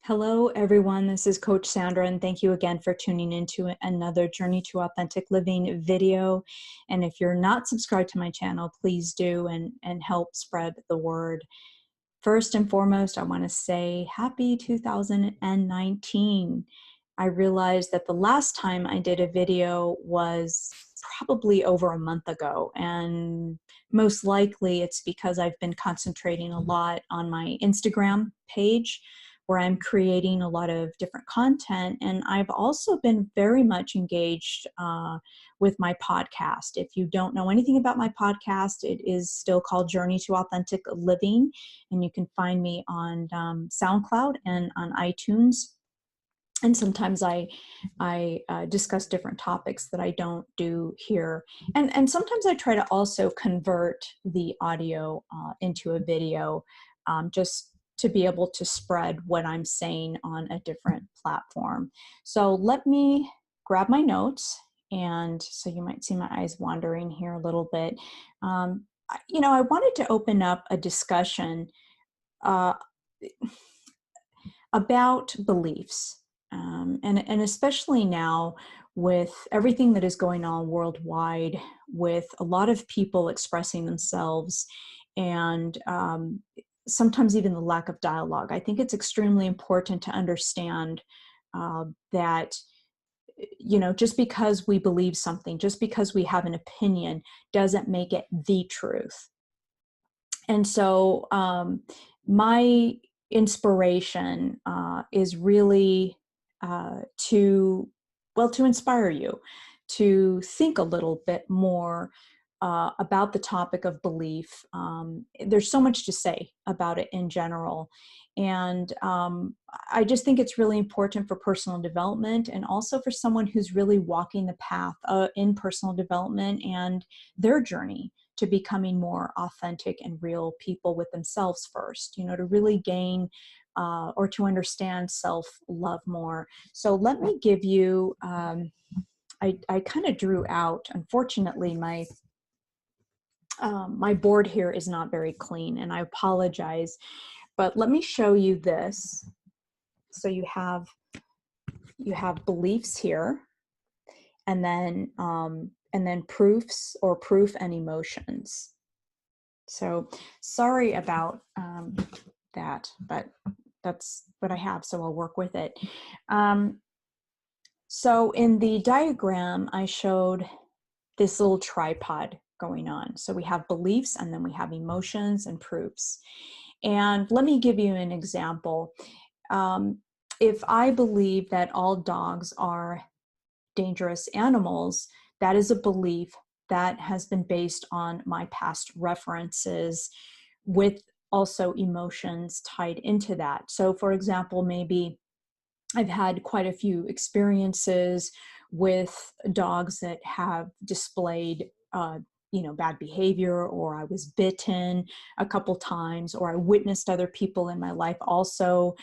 Hello, everyone. This is Coach Sandra, and thank you again for tuning into another Journey to Authentic Living video. And if you're not subscribed to my channel, please do and help spread the word. First and foremost, I want to say happy 2019. I realized that the last time I did a video was probably over a month ago, and most likely it's because I've been concentrating a lot on my Instagram page, where I'm creating a lot of different content. And I've also been very much engaged with my podcast. If you don't know anything about my podcast, it is still called Journey to Authentic Living. And you can find me on SoundCloud and on iTunes. And sometimes I discuss different topics that I don't do here. And sometimes I try to also convert the audio into a video, just to be able to spread what I'm saying on a different platform. So let me grab my notes. And so you might see my eyes wandering here a little bit. I wanted to open up a discussion about beliefs. And especially now with everything that is going on worldwide, with a lot of people expressing themselves and sometimes even the lack of dialogue. I think it's extremely important to understand that, just because we believe something, just because we have an opinion, doesn't make it the truth. And so my inspiration is really to inspire you to think a little bit more about the topic of belief. There's so much to say about it in general. And I just think it's really important for personal development, and also for someone who's really walking the path in personal development and their journey to becoming more authentic and real people with themselves first, to really gain or to understand self-love more. So let me give you, I kind of drew out, unfortunately, my board here is not very clean, and I apologize, but let me show you this. So you have beliefs here, and then proofs or proof and emotions. So sorry about that, but that's what I have, so I'll work with it. So in the diagram, I showed this little tripod going on. So we have beliefs, and then we have emotions and proofs. And let me give you an example. If I believe that all dogs are dangerous animals, that is a belief that has been based on my past references, with also emotions tied into that. So for example, maybe I've had quite a few experiences with dogs that have displayed bad behavior, or I was bitten a couple times, or I witnessed other people in my life also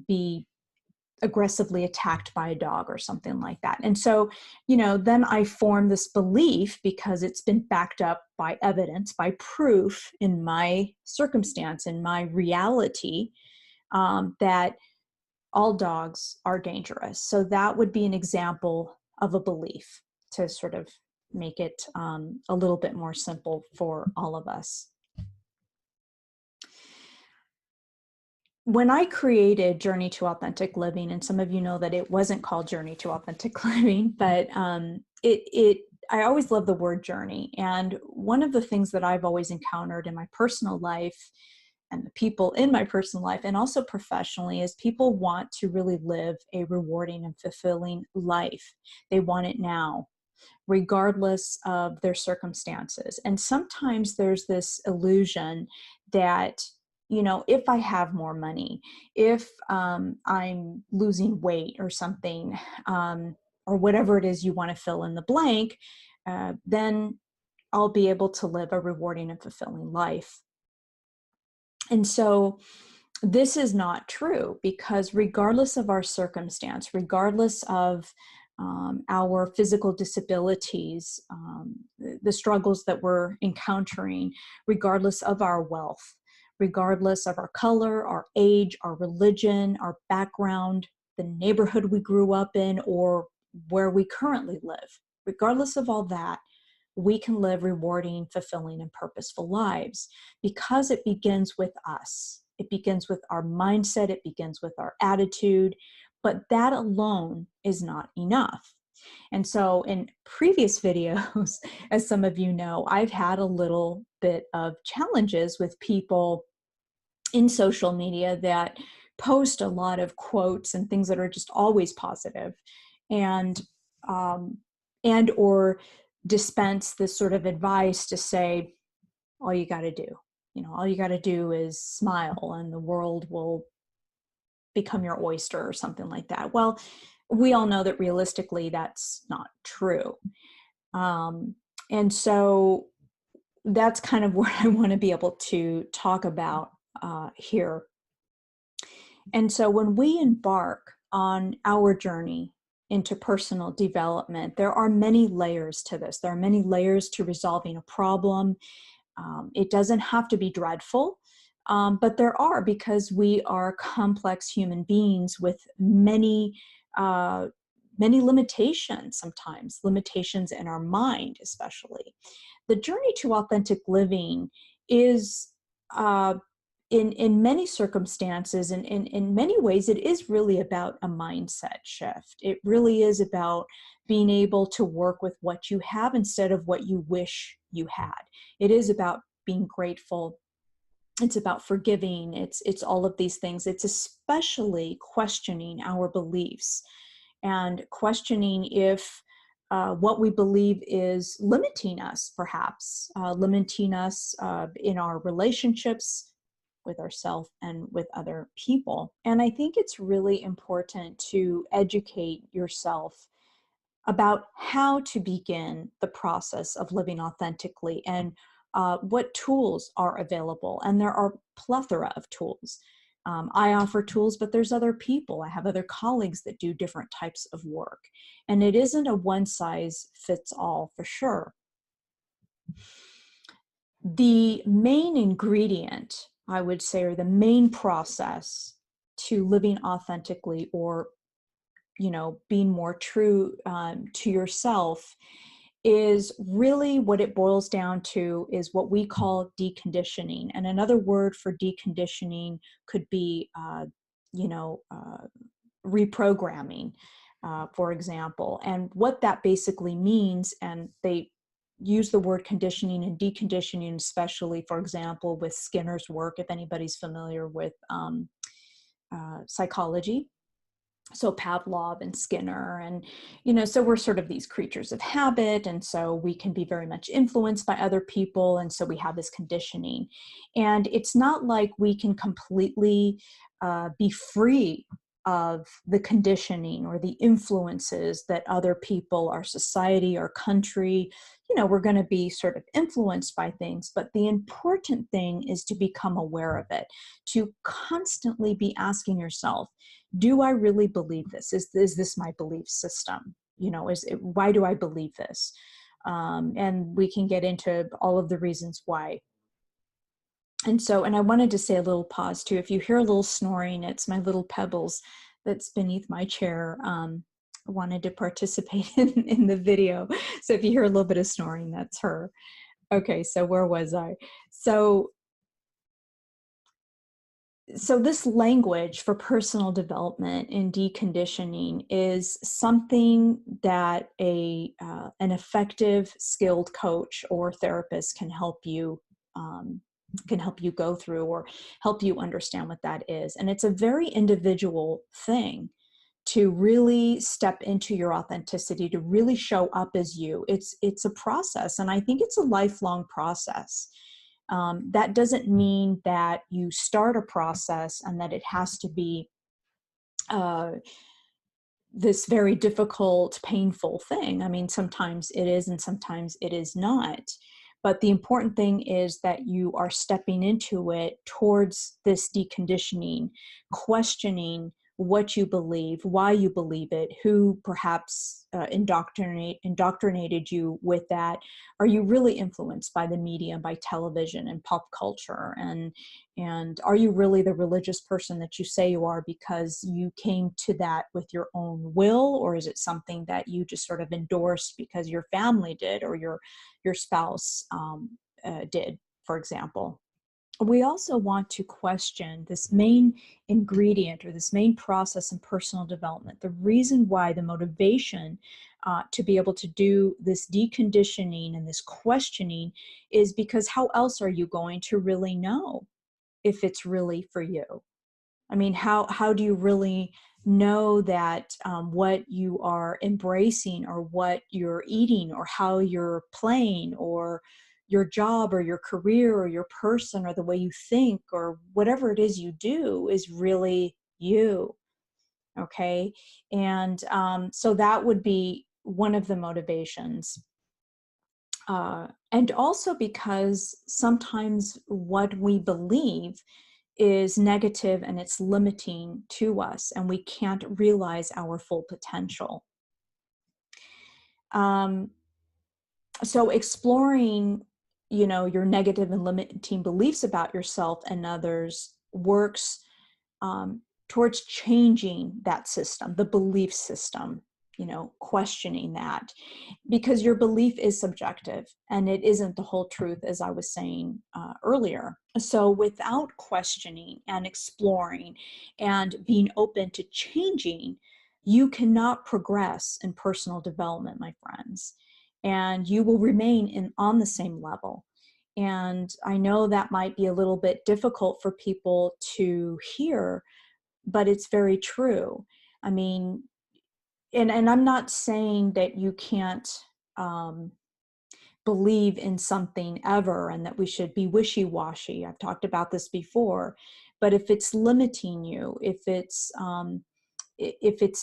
be aggressively attacked by a dog or something like that. And so, then I form this belief, because it's been backed up by evidence, by proof in my circumstance, in my reality, that all dogs are dangerous. So that would be an example of a belief, to sort of make it a little bit more simple for all of us. When I created Journey to Authentic Living, and some of you know that it wasn't called Journey to Authentic Living, but I always love the word journey. And one of the things that I've always encountered in my personal life, and the people in my personal life, and also professionally, is people want to really live a rewarding and fulfilling life. They want it now, regardless of their circumstances. And sometimes there's this illusion that, if I have more money, if I'm losing weight or something, or whatever it is you want to fill in the blank, then I'll be able to live a rewarding and fulfilling life. And so this is not true, because regardless of our circumstance, regardless of our physical disabilities, the struggles that we're encountering, regardless of our wealth, regardless of our color, our age, our religion, our background, the neighborhood we grew up in, or where we currently live. Regardless of all that, we can live rewarding, fulfilling, and purposeful lives because it begins with us. It begins with our mindset, it begins with our attitude, but that alone is not enough. And so in previous videos, as some of you know, I've had a little bit of challenges with people in social media that post a lot of quotes and things that are just always positive, and um, or dispense this sort of advice to say, all you got to do, all you got to do is smile and the world will become your oyster or something like that. Well, we all know that realistically that's not true. And so that's kind of what I want to be able to talk about here. And so when we embark on our journey into personal development, there are many layers to this. There are many layers to resolving a problem. It doesn't have to be dreadful, but there are, because we are complex human beings with many limitations, sometimes limitations in our mind, especially. The journey to authentic living is, in many circumstances and in many ways, it is really about a mindset shift. It really is about being able to work with what you have instead of what you wish you had. It is about being grateful. It's about forgiving. It's all of these things. It's especially questioning our beliefs and questioning if what we believe is limiting us, perhaps limiting us in our relationships with ourselves and with other people. And I think it's really important to educate yourself about how to begin the process of living authentically and what tools are available. And there are plethora of tools. I offer tools, but there's other people. I have other colleagues that do different types of work. And it isn't a one size fits all for sure. The main ingredient, I would say, or the main process to living authentically, or being more true to yourself, is really what it boils down to is what we call deconditioning. And another word for deconditioning could be, reprogramming, for example. And what that basically means, and they use the word conditioning and deconditioning, especially, for example, with Skinner's work, if anybody's familiar with psychology. So Pavlov and Skinner, and, so we're sort of these creatures of habit. And so we can be very much influenced by other people. And so we have this conditioning. And it's not like we can completely be free of the conditioning or the influences that other people, our society, our country, we're going to be sort of influenced by things. But the important thing is to become aware of it, to constantly be asking yourself, do I really believe this? Is this my belief system? Why do I believe this? And we can get into all of the reasons why. And I wanted to say a little pause too. If you hear a little snoring, it's my little Pebbles that's beneath my chair. Wanted to participate in the video. So if you hear a little bit of snoring, that's her. Okay, so where was I? So this language for personal development and deconditioning is something that an effective, skilled coach or therapist can help you go through, or help you understand what that is. And it's a very individual thing to really step into your authenticity, to really show up as you. It's a process, and I think it's a lifelong process. That doesn't mean that you start a process and that it has to be this very difficult, painful thing. I mean, sometimes it is and sometimes it is not. But the important thing is that you are stepping into it towards this deconditioning, questioning what you believe, why you believe it, who perhaps indoctrinated you with that. Are you really influenced by the media, by television and pop culture? And are you really the religious person that you say you are because you came to that with your own will? Or is it something that you just sort of endorsed because your family did, or your spouse did, for example? We also want to question this main ingredient, or this main process in personal development. The reason why, the motivation to be able to do this deconditioning and this questioning is because how else are you going to really know if it's really for you? I mean, how do you really know that what you are embracing, or what you're eating, or how you're playing, or your job, or your career, or your person, or the way you think, or whatever it is you do is really you? Okay. And so that would be one of the motivations. And also because sometimes what we believe is negative and it's limiting to us, and we can't realize our full potential. Um, so exploring, your negative and limiting beliefs about yourself and others works towards changing that system, the belief system, questioning that, because your belief is subjective and it isn't the whole truth, as I was saying earlier. So without questioning and exploring and being open to changing, you cannot progress in personal development, my friends, and you will remain on the same level. And I know that might be a little bit difficult for people to hear, but it's very true. I mean, and I'm not saying that you can't um, believe in something ever, and that we should be wishy-washy. I've talked about this before, but if it's limiting you, if it's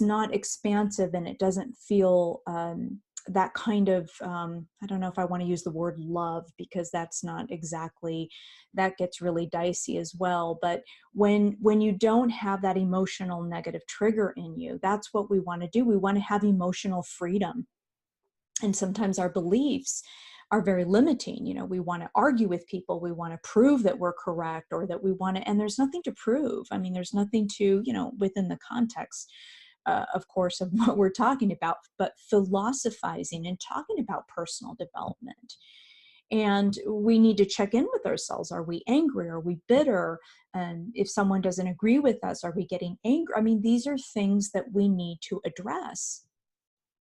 not expansive and it doesn't feel that kind of, I don't know if I want to use the word love, because that's not exactly, that gets really dicey as well. But when you don't have that emotional negative trigger in you, that's what we want to do. We want to have emotional freedom. And sometimes our beliefs are very limiting. We want to argue with people. We want to prove that we're correct, or that we want to, and there's nothing to prove. I mean, there's nothing to, within the context, of course, of what we're talking about, but philosophizing and talking about personal development. And we need to check in with ourselves. Are we angry? Are we bitter? And if someone doesn't agree with us, are we getting angry? I mean, these are things that we need to address.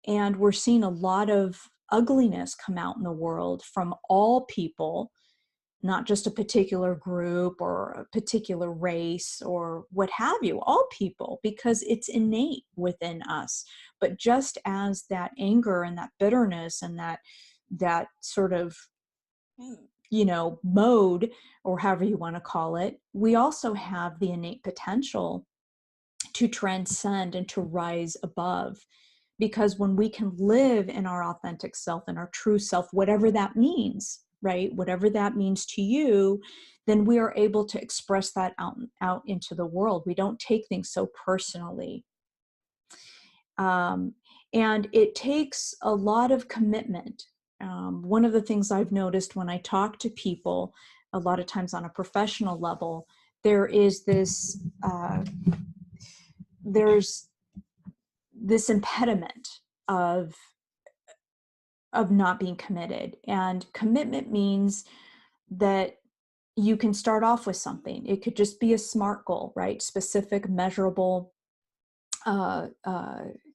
And we're seeing a lot of ugliness come out in the world from all people, not just a particular group or a particular race or what have you, all people, because it's innate within us. But just as that anger and that bitterness and that sort of, mode, or however you want to call it, we also have the innate potential to transcend and to rise above. Because when we can live in our authentic self and our true self, whatever that means, right? Whatever that means to you, then we are able to express that out into the world. We don't take things so personally. And it takes a lot of commitment. One of the things I've noticed when I talk to people, a lot of times on a professional level, there is there's this impediment of not being committed. And commitment means that you can start off with something. It could just be a SMART goal, right? Specific, measurable,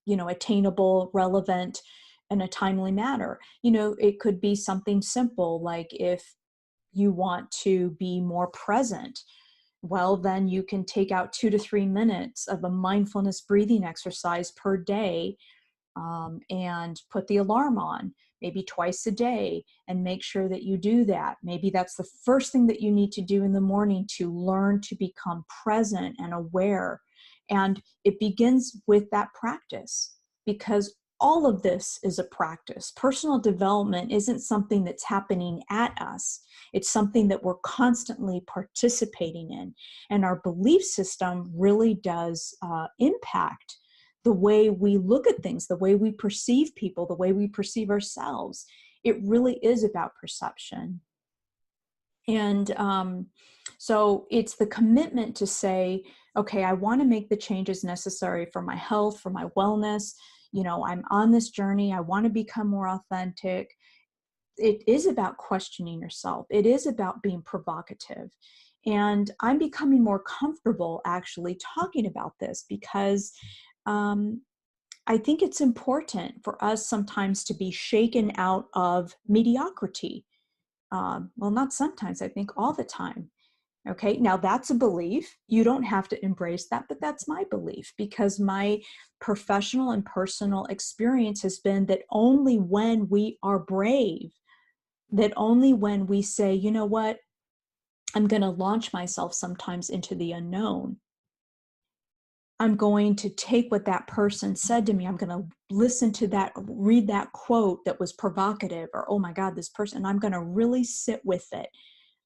attainable, relevant, in a timely manner. It could be something simple, like if you want to be more present, well, then you can take out 2 to 3 minutes of a mindfulness breathing exercise per day, and put the alarm on, maybe twice a day, and make sure that you do that. Maybe that's the first thing that you need to do in the morning to learn to become present and aware. And it begins with that practice, because all of this is a practice. Personal development isn't something that's happening at us. It's something that we're constantly participating in. And our belief system really does impact the way we look at things, the way we perceive people, the way we perceive ourselves. It really is about perception. And so it's the commitment to say, okay, I want to make the changes necessary for my health, for my wellness. You know, I'm on this journey. I want to become more authentic. It is about questioning yourself. It is about being provocative. And I'm becoming more comfortable actually talking about this because I think it's important for us sometimes to be shaken out of mediocrity. Well, not sometimes, I think all the time. Okay, now that's a belief. You don't have to embrace that, but that's my belief because my professional and personal experience has been that only when we are brave, that only when we say, you know what, I'm going to launch myself sometimes into the unknown. I'm going to take what that person said to me. I'm going to listen to that, read that quote that was provocative, or, oh my God, this person, I'm going to really sit with it.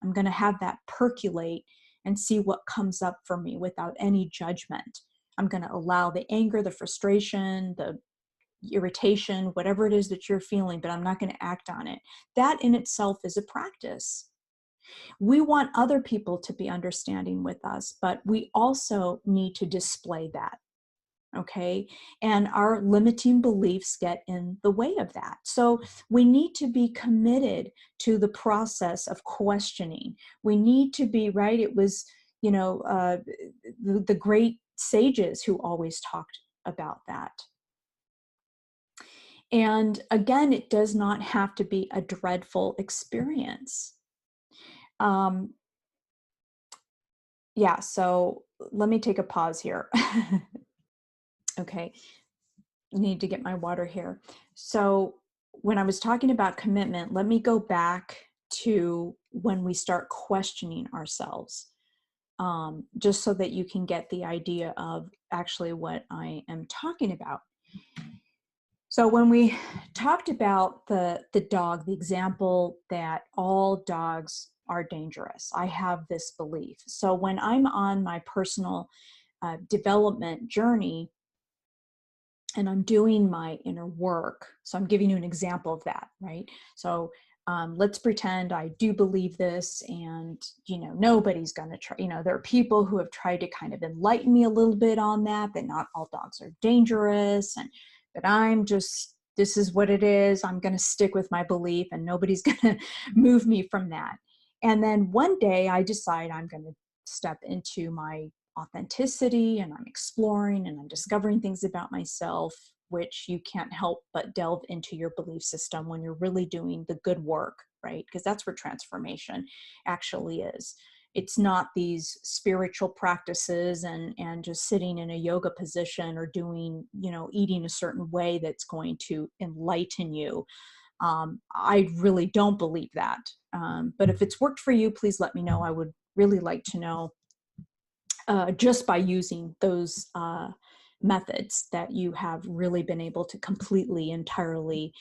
I'm going to have that percolate and see what comes up for me without any judgment. I'm going to allow the anger, the frustration, the irritation, whatever it is that you're feeling, but I'm not going to act on it. That in itself is a practice. We want other people to be understanding with us, but we also need to display that. Okay. And our limiting beliefs get in the way of that. So we need to be committed to the process of questioning. We need to be, right? It was, the great sages who always talked about that. And again, it does not have to be a dreadful experience. Yeah, so let me take a pause here. Okay, need to get my water here. So when I was talking about commitment, let me go back to when we start questioning ourselves, just so that you can get the idea of actually what I am talking about. So when we talked about the dog, the example that all dogs are dangerous, I have this belief. So when I'm on my personal development journey and I'm doing my inner work, so I'm giving you an example of that, right? So let's pretend I do believe this, and nobody's going to try. There are people who have tried to kind of enlighten me a little bit on that not all dogs are dangerous, and that I'm just, this is what it is. I'm going to stick with my belief, and nobody's going to move me from that. And then one day I decide I'm going to step into my authenticity, and I'm exploring and I'm discovering things about myself, which you can't help but delve into your belief system when you're really doing the good work, right? Because that's where transformation actually is. It's not these spiritual practices and just sitting in a yoga position or doing, eating a certain way that's going to enlighten you. I really don't believe that. But if it's worked for you, please let me know. I would really like to know, just by using those methods, that you have really been able to completely, entirely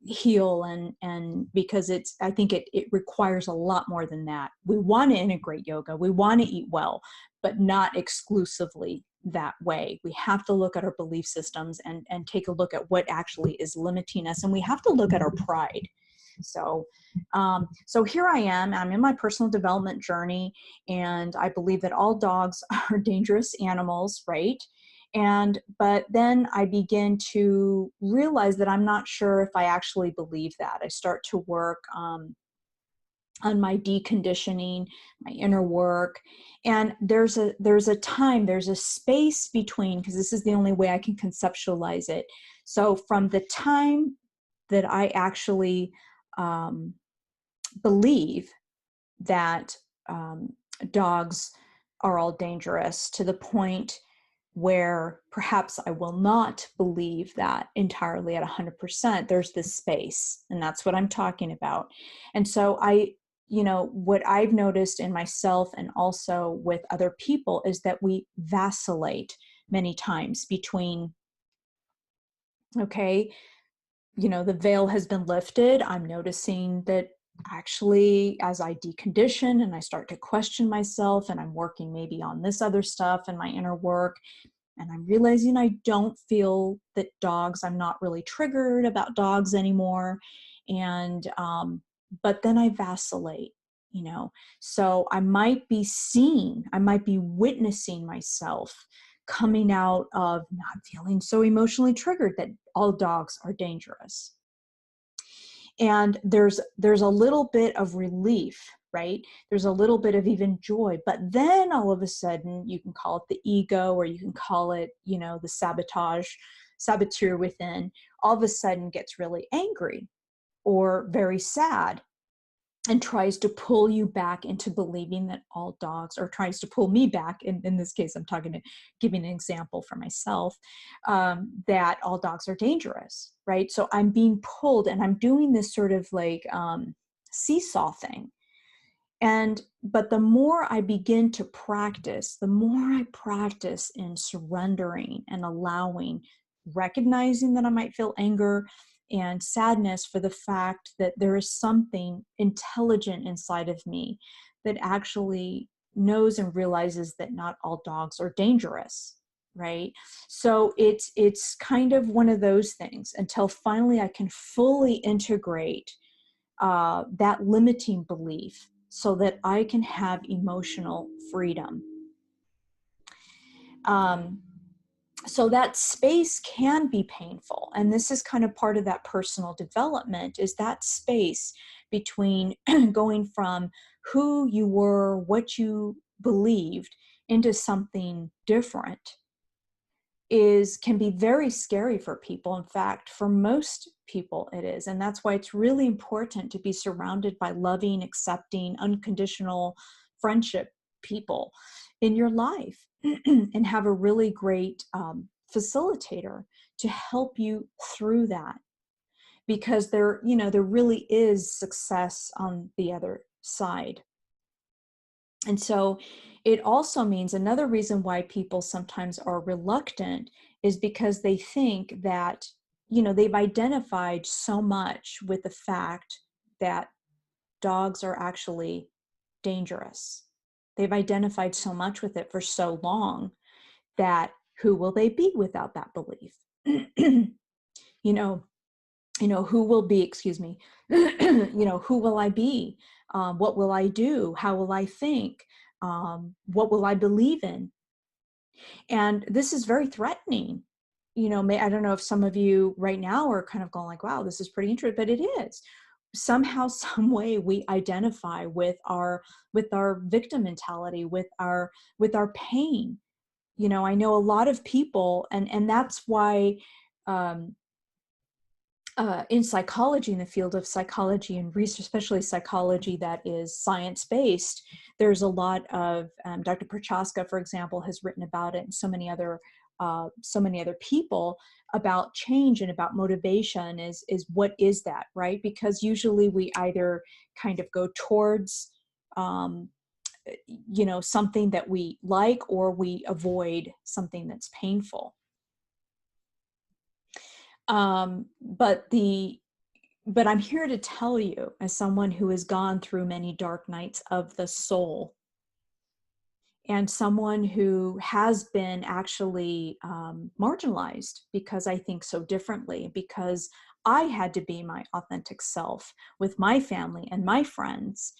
heal, and because I think it requires a lot more than that. We want to integrate yoga, we want to eat well, but not exclusively that way. We have to look at our belief systems and take a look at what actually is limiting us, and we have to look at our pride. So here I am, I'm in my personal development journey, and I believe that all dogs are dangerous animals, right? But then I begin to realize that I'm not sure if I actually believe that. I start to work on my deconditioning, my inner work. And there's a time, there's a space between, because this is the only way I can conceptualize it. So from the time that I actually believe that dogs are all dangerous, to the point where perhaps I will not believe that entirely at 100%. There's this space, and that's what I'm talking about. And so what I've noticed in myself and also with other people is that we vacillate many times between Okay, the veil has been lifted. I'm noticing that actually, as I decondition and I start to question myself, and I'm working maybe on this other stuff and my inner work, and I'm realizing I don't feel that I'm not really triggered about dogs anymore. And, but then I vacillate, you know. So I might be witnessing myself coming out of not feeling so emotionally triggered that all dogs are dangerous. And there's a little bit of relief, right? There's a little bit of even joy, but then all of a sudden you can call it the ego, or you can call it, the saboteur within, all of a sudden gets really angry or very sad, and tries to pull you back into believing that all dogs, or tries to pull me back, in this case I'm giving an example for myself, that all dogs are dangerous, right? So I'm being pulled, and I'm doing this sort of like seesaw thing. But the more I begin to practice, the more I practice in surrendering and allowing, recognizing that I might feel anger and sadness for the fact that there is something intelligent inside of me that actually knows and realizes that not all dogs are dangerous, right? So it's kind of one of those things until finally I can fully integrate that limiting belief so that I can have emotional freedom. Um, so that space can be painful. And this is kind of part of that personal development, is that space between going from who you were, what you believed, into something different can be very scary for people. In fact, for most people it is. And that's why it's really important to be surrounded by loving, accepting, unconditional friendship people in your life and have a really great facilitator to help you through that, because there really is success on the other side. And so it also means, another reason why people sometimes are reluctant is because they think that, they've identified so much with the fact that dogs are actually dangerous. They've identified so much with it for so long that who will they be without that belief? you know, who will be, excuse me, who will I be? What will I do? How will I think? What will I believe in? And this is very threatening. I don't know if some of you right now are kind of going like, wow, this is pretty interesting, but it is. Somehow, some way we identify with our victim mentality, with our pain. I know a lot of people, and that's why um, in psychology, in the field of psychology and research, especially psychology that is science-based, there's a lot of, Dr. Prochaska, for example, has written about it, and so many other people, about change and about motivation is what is that, right? Because usually we either kind of go towards, something that we like, or we avoid something that's painful. Um, but the But I'm here to tell you, as someone who has gone through many dark nights of the soul, and someone who has been actually marginalized because I think so differently, because I had to be my authentic self with my family and my friends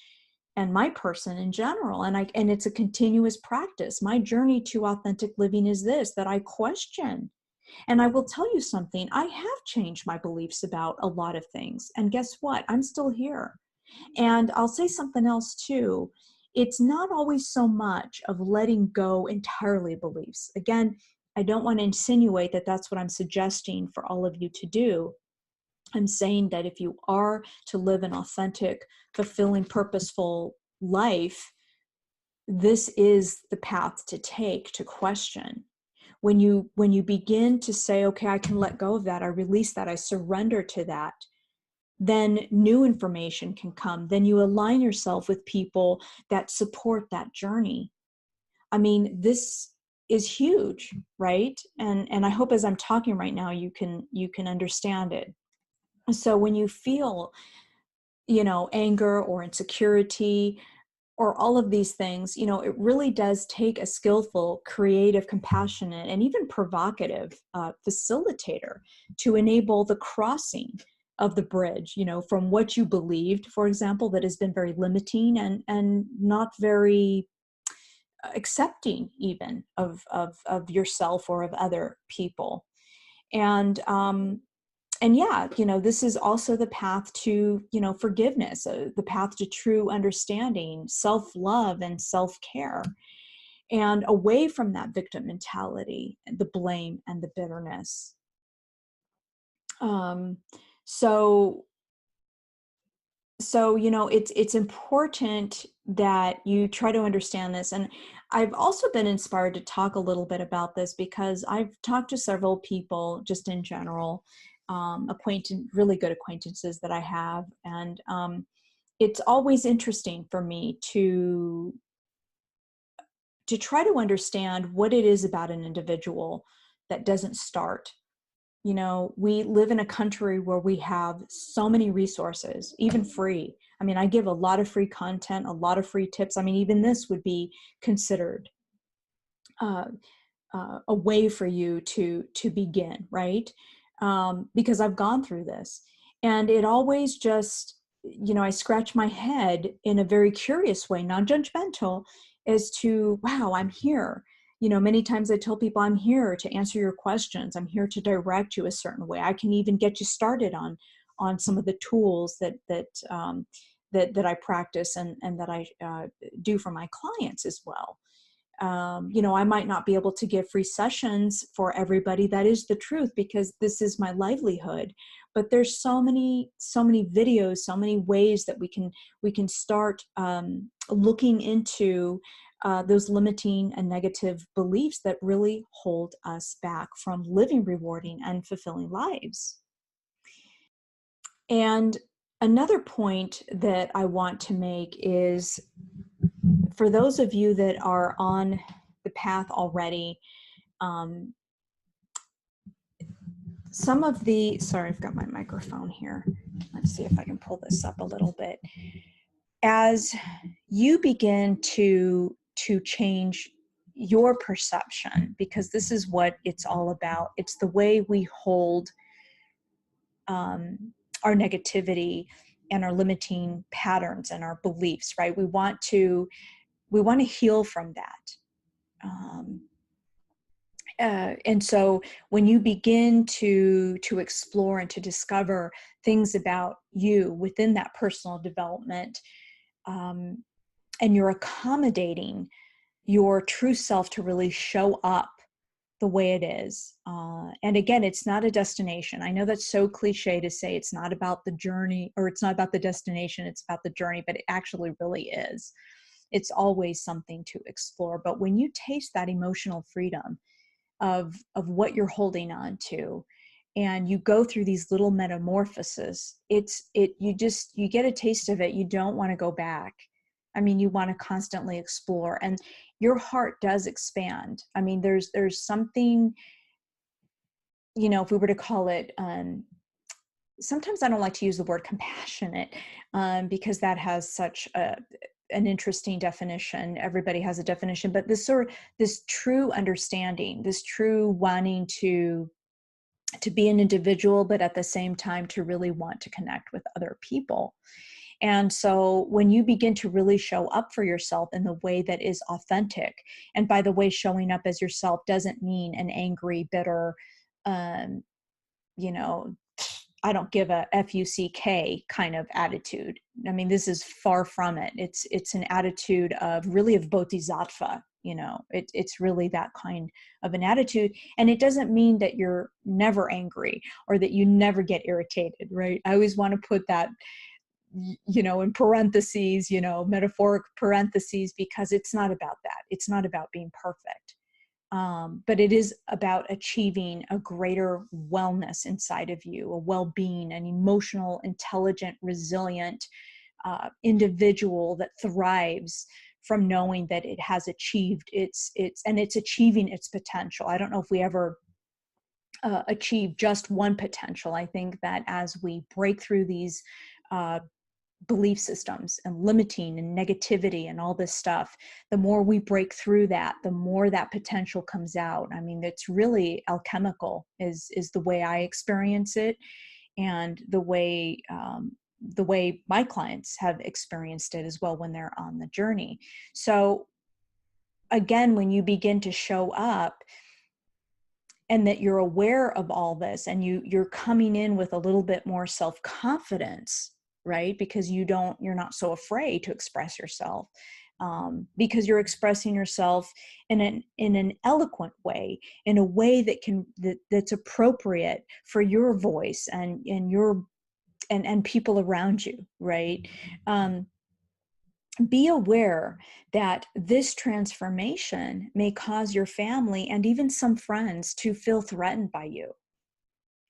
and my person in general. And it's a continuous practice. My journey to authentic living is this, that I question. And I will tell you something, I have changed my beliefs about a lot of things. And guess what? I'm still here. And I'll say something else too. It's not always so much of letting go entirely of beliefs. Again, I don't want to insinuate that that's what I'm suggesting for all of you to do. I'm saying that if you are to live an authentic, fulfilling, purposeful life, this is the path to take, to question. When you begin to say, okay, I can let go of that, I release that, I surrender to that, then new information can come. Then you align yourself with people that support that journey. I mean, is huge, right? And I hope as I'm talking right now, you can understand it. So when you feel, anger or insecurity or all of these things, it really does take a skillful, creative, compassionate, and even provocative facilitator to enable the crossing of the bridge, from what you believed, for example, that has been very limiting and not very accepting even of yourself or of other people. And yeah, this is also the path to, forgiveness, the path to true understanding, self-love and self-care, and away from that victim mentality, the blame and the bitterness. Um, so it's important that you try to understand this. And I've also been inspired to talk a little bit about this because I've talked to several people just in general, really good acquaintances that I have. And it's always interesting for me to try to understand what it is about an individual that doesn't start. We live in a country where we have so many resources, even free. I mean, I give a lot of free content, a lot of free tips. I mean, even this would be considered uh, a way for you to begin, right? Because I've gone through this, and it always just, I scratch my head in a very curious way, non-judgmental, as to, wow, I'm here. Many times I tell people, I'm here to answer your questions. I'm here to direct you a certain way. I can even get you started on some of the tools that I practice and that I do for my clients as well. I might not be able to give free sessions for everybody. That is the truth, because this is my livelihood. But there's so many videos, so many ways that we can start looking into those limiting and negative beliefs that really hold us back from living rewarding and fulfilling lives. And another point that I want to make is, for those of you that are on the path already, um, sorry, I've got my microphone here. Let's see if I can pull this up a little bit. As you begin to change your perception, because this is what it's all about. It's the way we hold our negativity and our limiting patterns and our beliefs, right? We want to heal from that. And so when you begin to explore and to discover things about you within that personal development, and you're accommodating your true self to really show up the way it is. And again, it's not a destination. I know that's so cliche to say it's not about the journey, or it's not about the destination, it's about the journey, but it actually really is. It's always something to explore. But when you taste that emotional freedom of what you're holding on to, and you go through these little metamorphoses, you get a taste of it. You don't want to go back. I mean, you want to constantly explore, and your heart does expand. I mean, there's something, if we were to call it, sometimes I don't like to use the word compassionate, because that has such an interesting definition. Everybody has a definition, but this true understanding, this true wanting to be an individual, but at the same time to really want to connect with other people. And so when you begin to really show up for yourself in the way that is authentic, and by the way, showing up as yourself doesn't mean an angry, bitter, you know, I don't give a FUCK kind of attitude. I mean, this is far from it. It's an attitude of bodhisattva. It's really that kind of an attitude. And it doesn't mean that you're never angry or that you never get irritated, right? I always want to put that, in parentheses, metaphoric parentheses, because it's not about that. It's not about being perfect. But it is about achieving a greater wellness inside of you, a well-being, an emotional, intelligent, resilient individual that thrives from knowing that it has achieved it's achieving its potential. I don't know if we ever achieve just one potential. I think that as we break through these uh, belief systems and limiting and negativity and all this stuff, the more we break through that, the more that potential comes out. I mean, it's really alchemical is the way I experience it, and the way my clients have experienced it as well when they're on the journey. So again, when you begin to show up and that you're aware of all this, and you're coming in with a little bit more self-confidence, right? Because you're not so afraid to express yourself, because you're expressing yourself in an eloquent way, in a way that's appropriate for your voice and your and people around you, right? Be aware that this transformation may cause your family and even some friends to feel threatened by you,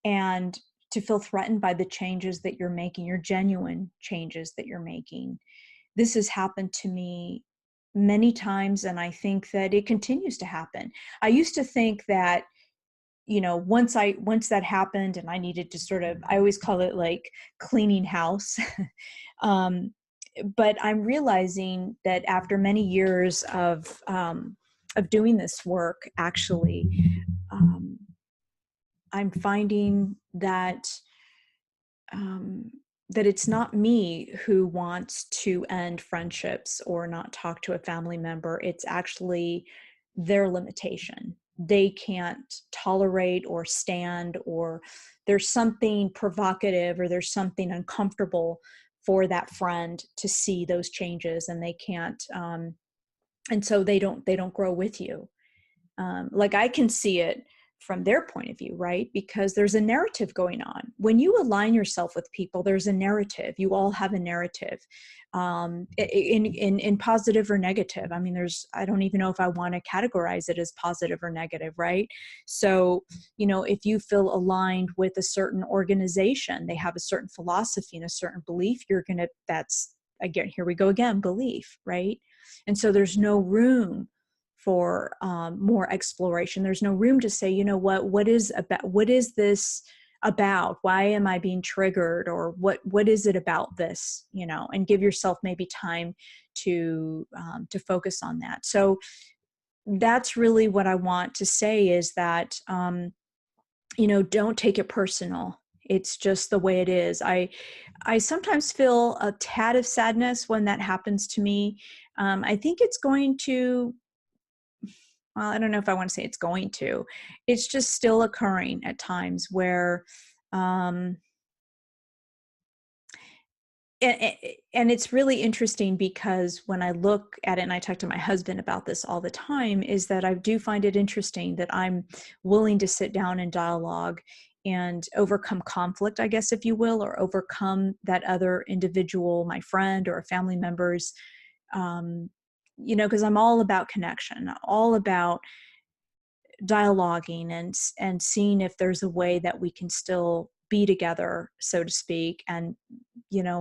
and to feel threatened by the changes that you're making, your genuine changes that you're making. This has happened to me many times, and I think that it continues to happen. I used to think that, once that happened and I needed to sort of, I always call it like cleaning house. um, but I'm realizing that after many years of doing this work, actually, um, I'm finding um, that it's not me who wants to end friendships or not talk to a family member. It's actually their limitation. They can't tolerate or stand, or there's something provocative or there's something uncomfortable for that friend to see those changes, and they can't. And so they don't grow with you. Like I can see it from their point of view, right? Because there's a narrative going on. When you align yourself with people, there's a narrative. You all have a narrative, in positive or negative. I mean, I don't even know if I want to categorize it as positive or negative, right? So, if you feel aligned with a certain organization, they have a certain philosophy and a certain belief, that's, again, here we go again, belief, right? And so there's no room for more exploration. There's no room to say, what is this about? Why am I being triggered? Or what is it about this? And give yourself maybe time to focus on that. So that's really what I want to say, is that don't take it personal. It's just the way it is. I sometimes feel a tad of sadness when that happens to me. I think it's going to, well, I don't know if I want to say it's going to, it's just still occurring at times where, um, and it's really interesting, because when I look at it, and I talk to my husband about this all the time, is that I do find it interesting that I'm willing to sit down and dialogue and overcome conflict, I guess, if you will, or overcome that other individual, my friend or a family member's, because I'm all about connection, all about dialoguing and seeing if there's a way that we can still be together, so to speak, and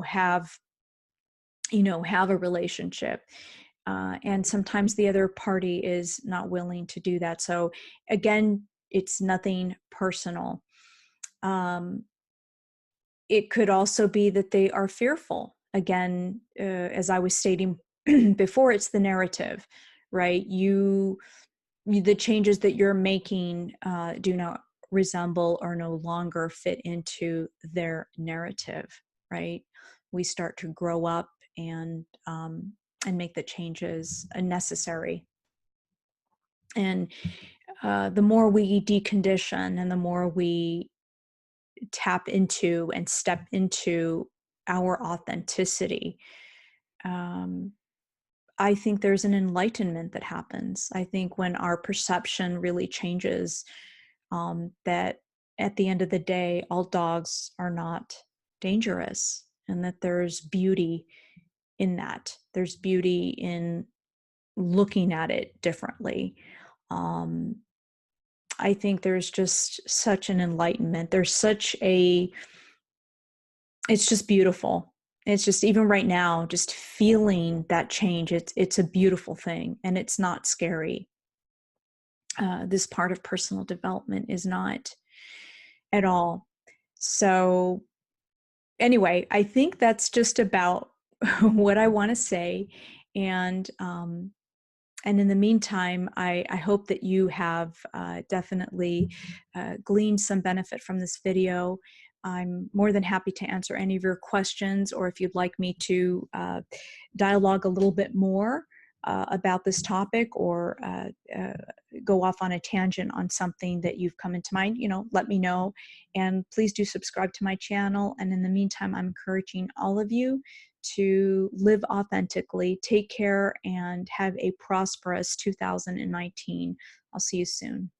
have have a relationship. And sometimes the other party is not willing to do that. So again, it's nothing personal. It could also be that they are fearful. Again, as I was stating before, it's the narrative, right? The changes that you're making do not resemble or no longer fit into their narrative, right? We start to grow up and make the changes necessary. And the more we decondition and the more we tap into and step into our authenticity, I think there's an enlightenment that happens. I think when our perception really changes, that at the end of the day, all dogs are not dangerous, and that there's beauty in that. There's beauty in looking at it differently. I think there's just such an enlightenment. It's just beautiful. It's just, even right now, just feeling that change, it's a beautiful thing, and it's not scary. This part of personal development is not at all. So anyway, I think that's just about what I want to say. And in the meantime, I hope that you have definitely gleaned some benefit from this video. I'm more than happy to answer any of your questions, or if you'd like me to dialogue a little bit more about this topic, or go off on a tangent on something that you've come into mind, let me know. And please do subscribe to my channel. And in the meantime, I'm encouraging all of you to live authentically, take care, and have a prosperous 2019. I'll see you soon.